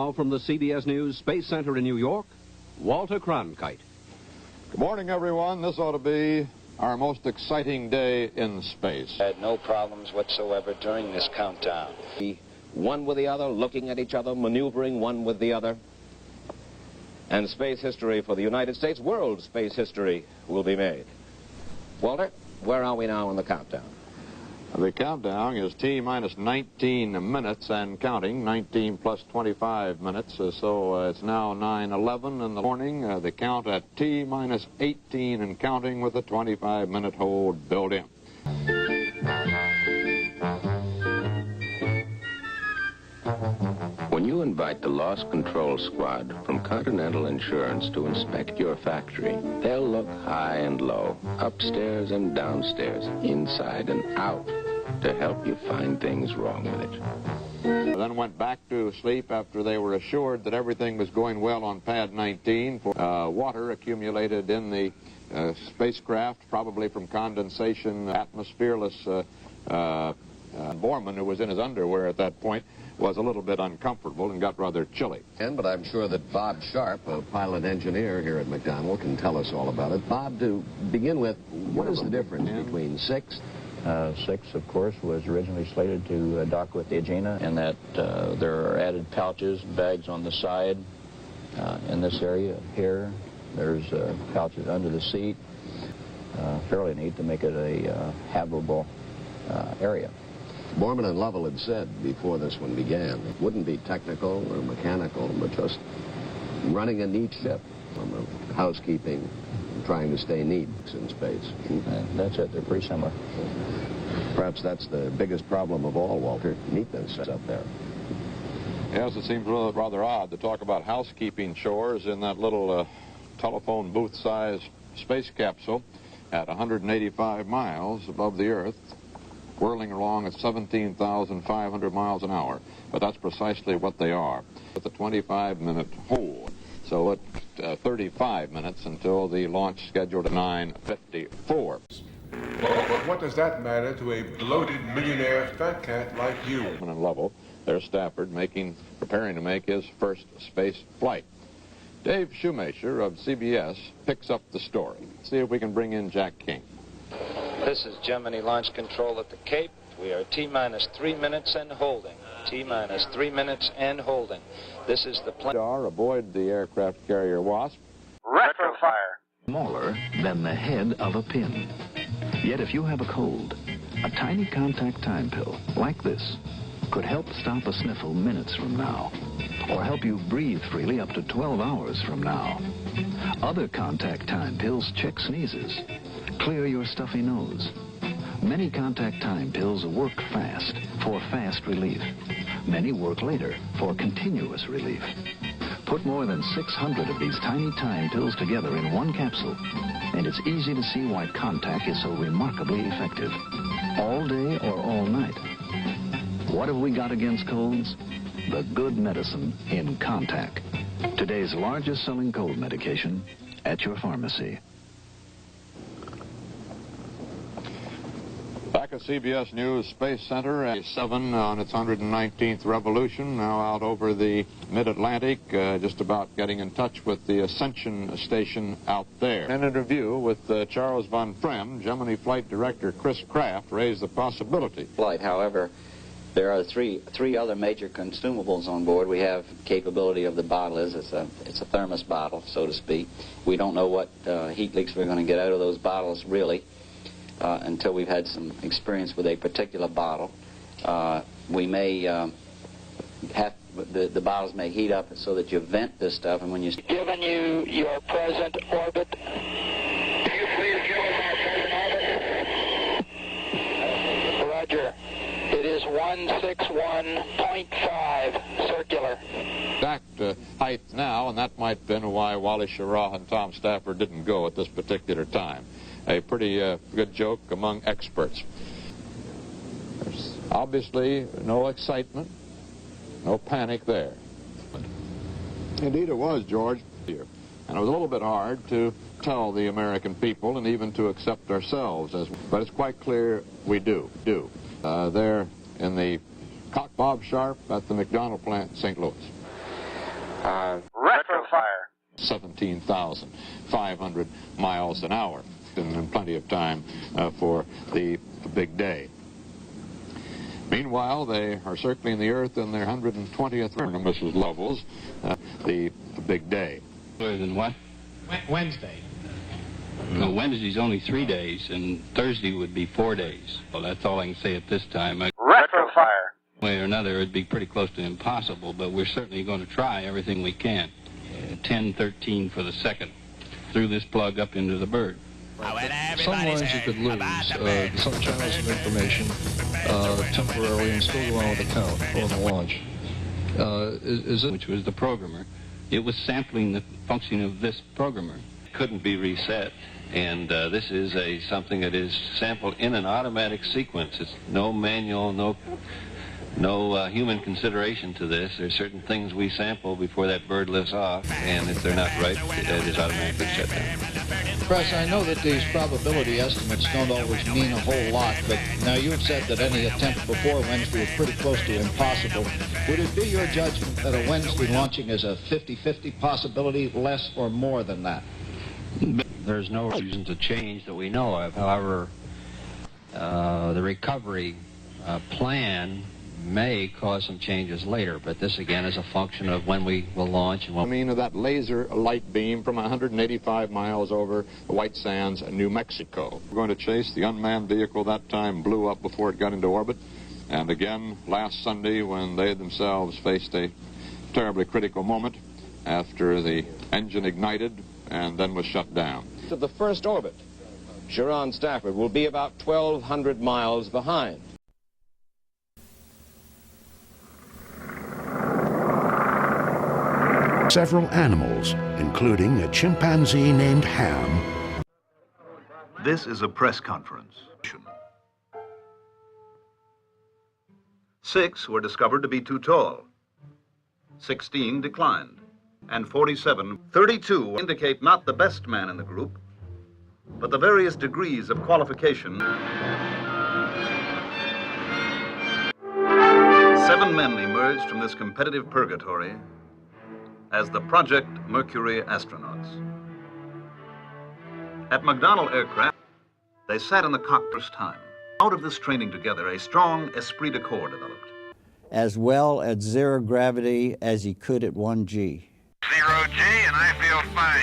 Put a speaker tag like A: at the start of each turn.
A: now from the CBS News Space Center in New York, Walter Cronkite.
B: Good morning, everyone. This ought to be our most exciting day in space.
C: Had no problems whatsoever during this countdown.
D: One with the other, looking at each other, maneuvering one with the other. And space history for the United States, world space history, will be made. Walter, where are we now on the countdown?
B: The countdown is T-minus 19 minutes and counting, 19 plus 25 minutes. So it's now 9:11 in the morning. The count at T-minus 18 and counting with a 25-minute hold built in.
E: When you invite the loss control squad from Continental Insurance to inspect your factory, they'll look high and low, upstairs and downstairs, inside and out, to help you find things wrong with it.
B: Then went back to sleep after they were assured that everything was going well on pad 19. Water accumulated in the spacecraft, probably from condensation, atmosphereless. Borman, who was in his underwear at that point, was a little bit uncomfortable and got rather chilly.
F: But I'm sure that Bob Sharp, a pilot engineer here at McDonnell, can tell us all about it. Bob, to begin with, what is the difference between 6?
G: 6, of course, was originally slated to dock with the Aegina, and that there are added pouches, bags on the side in this area here. There's pouches under the seat. Fairly neat to make it a habitable area.
F: Borman and Lovell had said before this one began, it wouldn't be technical or mechanical, but just running a neat ship from a housekeeping, trying to stay neat in space.
G: That's it. They're pretty similar.
F: Perhaps that's the biggest problem of all, Walter, neatness up there.
B: Yes, it seems rather odd to talk about housekeeping chores in that little telephone booth-sized space capsule at 185 miles above the Earth, whirling along at 17,500 miles an hour. But that's precisely what they are, with a 25-minute hold. So at 35 minutes until the launch scheduled at 9:54.
H: But what does that matter to a bloated millionaire fat cat like you?
B: And Lovell, there's Stafford preparing to make his first space flight. Dave Shoemaker of CBS picks up the story. See if we can bring in Jack King.
C: This is Gemini Launch Control at the Cape. We are T-minus 3 minutes and holding. T-minus 3 minutes and holding. This is the plane.
B: Aboard the aircraft carrier Wasp.
I: Retrofire. Smaller than the head of a pin. Yet if you have a cold, a tiny contact time pill like this could help stop a sniffle minutes from now, or help you breathe freely up to 12 hours from now. Other contact time pills check sneezes, clear your stuffy nose. Many contact time pills work fast for fast relief. Many work later for continuous relief. Put more than 600 of these tiny time pills together in one capsule, and it's easy to see why contact is so remarkably effective. All day or all night. What have we got against colds? The good medicine in Contact. Today's largest selling cold medication at your pharmacy.
B: Back at CBS News Space Center at 7 on its 119th revolution, now out over the mid-Atlantic, just about getting in touch with the Ascension station out there. In an interview with Charles von Frem, Gemini Flight Director Chris Kraft raised the possibility.
J: Flight, however, there are three other major consumables on board. We have capability of the bottle is it's a thermos bottle, so to speak. We don't know what heat leaks we're going to get out of those bottles really until we've had some experience with a particular bottle. We may have the bottles may heat up so that you vent this stuff, and when you
K: given you your present orbit. Do you please give us our present orbit? Roger. It is 161.5 circular.
B: Exact height now, and that might have been why Wally Schirra and Tom Stafford didn't go at this particular time. A pretty good joke among experts. There's obviously no excitement, no panic there. Indeed it was, George. And it was a little bit hard to tell the American people and even to accept ourselves, but it's quite clear we do. There in the Bob Sharp at the McDonnell plant in St. Louis.
K: Retrofire.
B: 17,500 miles an hour, and plenty of time for the big day. Meanwhile, they are circling the Earth in their 120th Mrs. Lovell's, the big day.
L: Other than what?
M: Wednesday.
L: No, Wednesday's only 3 days, and Thursday would be 4 days. Well, that's all I can say at this time.
K: Retrofire.
L: One way or another, it'd be pretty close to impossible, but we're certainly going to try everything we can. 10-13 for the second, through this plug up into the bird.
N: Some lines you could lose, some channels of information temporarily and still go on with the count or the launch.
L: Which was the programmer. It was sampling the function of this programmer.
O: Couldn't be reset, and this is something that is sampled in an automatic sequence. It's no manual, no human consideration to this. There's certain things we sample before that bird lifts off, and if they're not right, it is automatically shut down.
M: Press, I know that these probability estimates don't always mean a whole lot, but now you've said that any attempt before Wednesday was pretty close to impossible. Would it be your judgment that a Wednesday launching is a 50-50 possibility, less or more than that?
P: There's no reason to change that we know of. However, the recovery plan may cause some changes later, but this again is a function of when we will launch. And
B: I mean, that laser light beam from 185 miles over the White Sands, New Mexico. We're going to chase the unmanned vehicle. That time blew up before it got into orbit. And again, last Sunday, when they themselves faced a terribly critical moment after the engine ignited and then was shut down.
D: To the first orbit, Sharon Stafford will be about 1,200 miles behind.
Q: Several animals, including a chimpanzee named Ham.
R: This is a press conference. 6 were discovered to be too tall. 16 declined. And 32 indicate not the best man in the group, but the various degrees of qualification. 7 men emerged from this competitive purgatory as the Project Mercury astronauts. At McDonnell Aircraft, they sat in the cockpit first time. Out of this training together, a strong esprit de corps developed.
S: As well at 0 gravity as he could at 1G.
K: 0G, and I feel fine.